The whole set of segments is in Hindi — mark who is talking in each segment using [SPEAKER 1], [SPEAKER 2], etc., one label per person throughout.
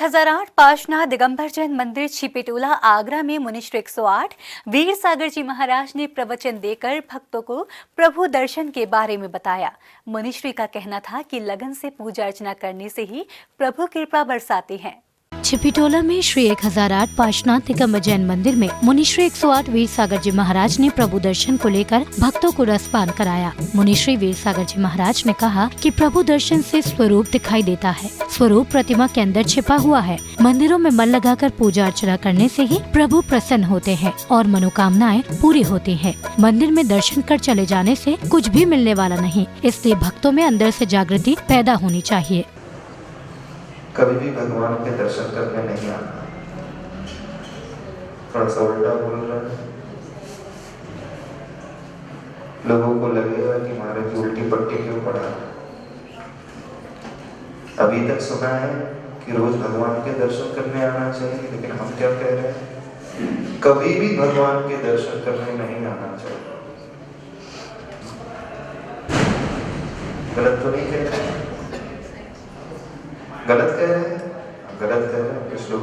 [SPEAKER 1] 1008 पार्श्वनाथ दिगंबर जैन मंदिर छिपेटोला आगरा में मुनिश्री 108 वीर सागर जी महाराज ने प्रवचन देकर भक्तों को प्रभु दर्शन के बारे में बताया। मुनिश्री का कहना था कि लगन से पूजा अर्चना करने से ही प्रभु कृपा बरसाती है।
[SPEAKER 2] छिपेटोला में श्री 1008 पार्श्वनाथ दिगंबर जैन मंदिर में मुनिश्री 108 वीर सागर जी महाराज ने प्रभु दर्शन को लेकर भक्तों को रसपान कराया। मुनिश्री वीर सागर जी महाराज ने कहा कि प्रभु दर्शन से स्वरूप दिखाई देता है। स्वरूप प्रतिमा के अंदर छिपा हुआ है। मंदिरों में मन लगाकर पूजा अर्चना करने से ही प्रभु प्रसन्न होते हैं और मनोकामनाएं पूरी होती हैं। मंदिर में दर्शन कर चले जाने से कुछ भी मिलने वाला नहीं, इसलिए भक्तों में अंदर से जागृति पैदा होनी चाहिए।
[SPEAKER 3] कभी भी भगवान के दर्शन करने नहीं आना। थोड़ा सा उल्टा बोल रहा है। लोगों को लगेगा कि महाराज जी उल्टी पट्टी क्यों पड़ा। अभी तक सुना है कि रोज भगवान के दर्शन करने आना चाहिए, लेकिन हम क्या कह रहे हैं, कभी भी भगवान के दर्शन करने नहीं आना चाहिए। गलत तो नहीं कह रहे? गलत कह रहे हैं? गलत कह रहे हैं कुछ लोग।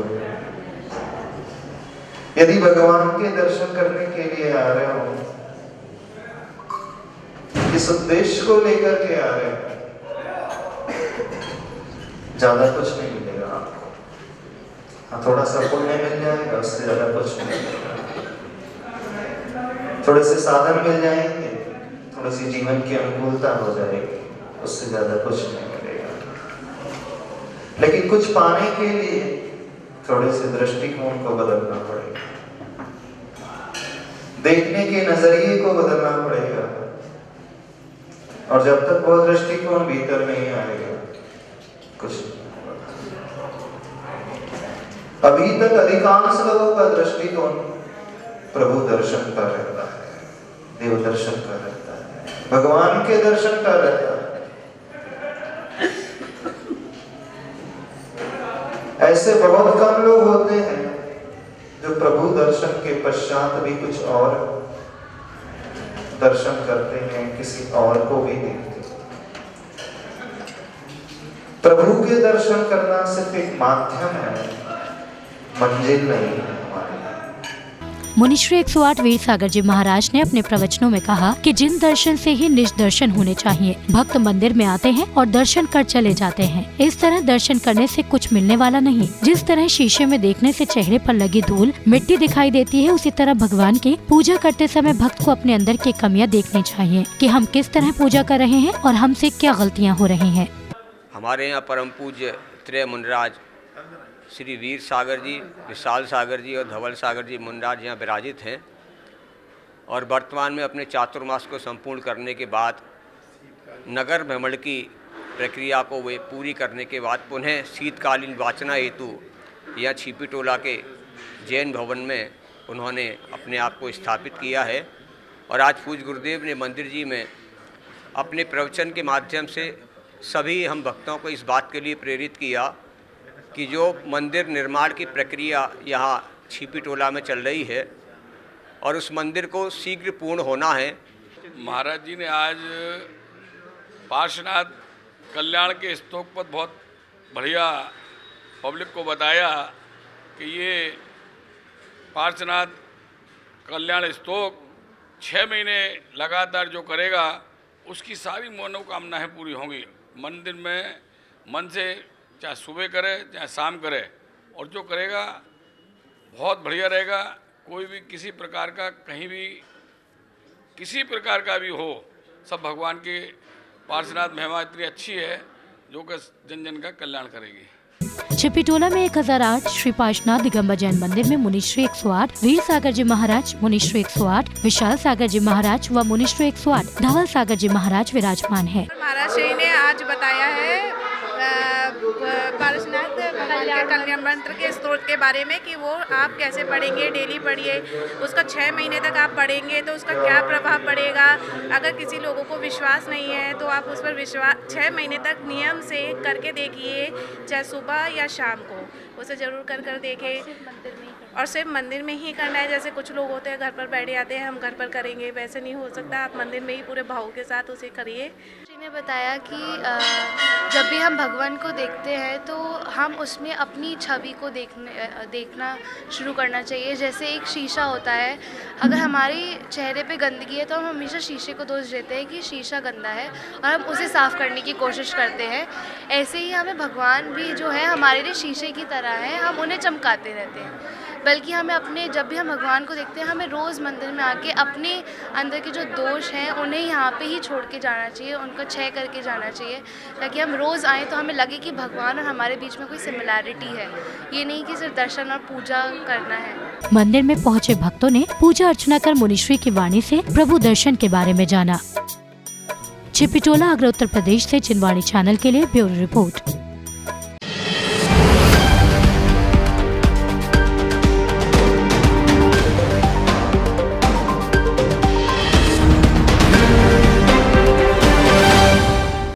[SPEAKER 3] यदि भगवान के दर्शन करने के लिए आ रहे हो, इस उद्देश्य को लेकर के आ रहे हैं, ज्यादा कुछ नहीं मिलेगा आपको। हाँ, थोड़ा सा पुण्य मिल जाएगा, उससे ज्यादा कुछ नहीं मिलेगा। थोड़े से साधन मिल जाएंगे, थोड़ी सी जीवन की अनुकूलता हो जाएगी, उससे ज्यादा कुछ नहीं मिलेगा। लेकिन कुछ पाने के लिए थोड़े से दृष्टिकोण को बदलना पड़ेगा, देखने के नजरिए को बदलना पड़ेगा। और जब तक वो दृष्टिकोण भीतर नहीं आएगा, कुछ नहीं होगा। अभी तक अधिकांश लोगों का दृष्टिकोण प्रभु दर्शन का रहता है, देव दर्शन का रहता है, भगवान के दर्शन का रहता है। ऐसे बहुत कम लोग होते हैं जो प्रभु दर्शन के पश्चात भी कुछ और दर्शन करते हैं, किसी और को भी देखते हैं। प्रभु के दर्शन करना सिर्फ एक माध्यम है, मंजिल नहीं है हमारे।
[SPEAKER 2] मुनिश्री 108 वीर सागर जी महाराज ने अपने प्रवचनों में कहा कि जिन दर्शन से ही निज दर्शन होने चाहिए। भक्त मंदिर में आते हैं और दर्शन कर चले जाते हैं। इस तरह दर्शन करने से कुछ मिलने वाला नहीं। जिस तरह शीशे में देखने से चेहरे पर लगी धूल मिट्टी दिखाई देती है, उसी तरह भगवान की पूजा करते समय भक्त को अपने अंदर की कमियां देखनी चाहिए कि हम किस तरह पूजा कर रहे हैं और हमसे क्या गलतियाँ हो रही है।
[SPEAKER 4] हमारे यहाँ परम पूज्य त्रय मुनिराज श्री वीर सागर जी, विशाल सागर जी और धवल सागर जी मुनिराज यहाँ विराजित हैं और वर्तमान में अपने चातुर्मास को संपूर्ण करने के बाद नगर भ्रमण की प्रक्रिया को वे पूरी करने के बाद पुनः शीतकालीन वाचना हेतु यहाँ छिपेटोला के जैन भवन में उन्होंने अपने आप को स्थापित किया है। और आज पूज्य गुरुदेव ने मंदिर जी में अपने प्रवचन के माध्यम से सभी हम भक्तों को इस बात के लिए प्रेरित किया कि जो मंदिर निर्माण की प्रक्रिया यहाँ छिपेटोला में चल रही है और उस मंदिर को शीघ्र पूर्ण होना है।
[SPEAKER 5] महाराज जी ने आज पार्श्वनाथ कल्याण के स्तोक पर बहुत बढ़िया पब्लिक को बताया कि ये पार्श्वनाथ कल्याण स्तोक 6 महीने लगातार जो करेगा उसकी सारी मनोकामनाएं पूरी होंगी। मंदिर में मन से चाहे सुबह करे चाहे शाम करे, और जो करेगा बहुत बढ़िया रहेगा। कोई भी किसी प्रकार का कहीं भी किसी प्रकार का भी हो, सब भगवान की पार्श्वनाथ महिमा इतनी अच्छी है जो कि जन जन का कल्याण करेगी।
[SPEAKER 2] छिपेटोला में 1008 श्री पार्श्वनाथ दिगंबर जैन मंदिर में मुनिश्री 108 वीर सागर जी महाराज, मुनिश्री 108 विशाल सागर जी महाराज व मुनिश्री 108 धवल सागर जी महाराज विराजमान है।
[SPEAKER 6] महाराज जी ने आज बताया है पार्श्वनाथ कल्याण मंत्र के स्तोत्र के बारे में कि वो आप कैसे पढ़ेंगे, डेली पढ़िए, उसका 6 महीने तक आप पढ़ेंगे तो उसका क्या प्रभाव पड़ेगा। अगर किसी लोगों को विश्वास नहीं है तो आप उस पर विश्वास 6 महीने तक नियम से करके देखिए, चाहे सुबह या शाम को उसे ज़रूर कर देखें। और सिर्फ मंदिर में ही करना है। जैसे कुछ लोग होते हैं घर पर बैठे आते हैं, हम घर पर करेंगे, वैसे नहीं हो सकता। आप मंदिर में ही पूरे भाव के साथ उसे करिए।
[SPEAKER 7] ने बताया कि जब भी हम भगवान को देखते हैं तो हम उसमें अपनी छवि को देखना शुरू करना चाहिए। जैसे एक शीशा होता है, अगर हमारे चेहरे पे गंदगी है तो हम हमेशा शीशे को दोष देते हैं कि शीशा गंदा है और हम उसे साफ़ करने की कोशिश करते हैं। ऐसे ही हमें भगवान भी जो है हमारे लिए शीशे की तरह है, हम उन्हें चमकाते रहते हैं। बल्कि हमें जब भी हम भगवान को देखते हैं हमें रोज़ मंदिर में आके अपने अंदर के जो दोष हैं उन्हें यहाँ पे ही छोड़ के जाना चाहिए, उनको क्षय करके जाना चाहिए, ताकि हम रोज़ आएँ तो हमें लगे कि भगवान और हमारे बीच में कोई सिमिलैरिटी है, ये नहीं कि सिर्फ दर्शन और पूजा करना है।
[SPEAKER 2] मंदिर में पहुंचे भक्तों ने पूजा अर्चना कर मुनिश्री की वाणी से प्रभु दर्शन के बारे में जाना। छिपिटोला, आगरा, उत्तर प्रदेश से चिनवाणी चैनल के लिए ब्यूरो रिपोर्ट।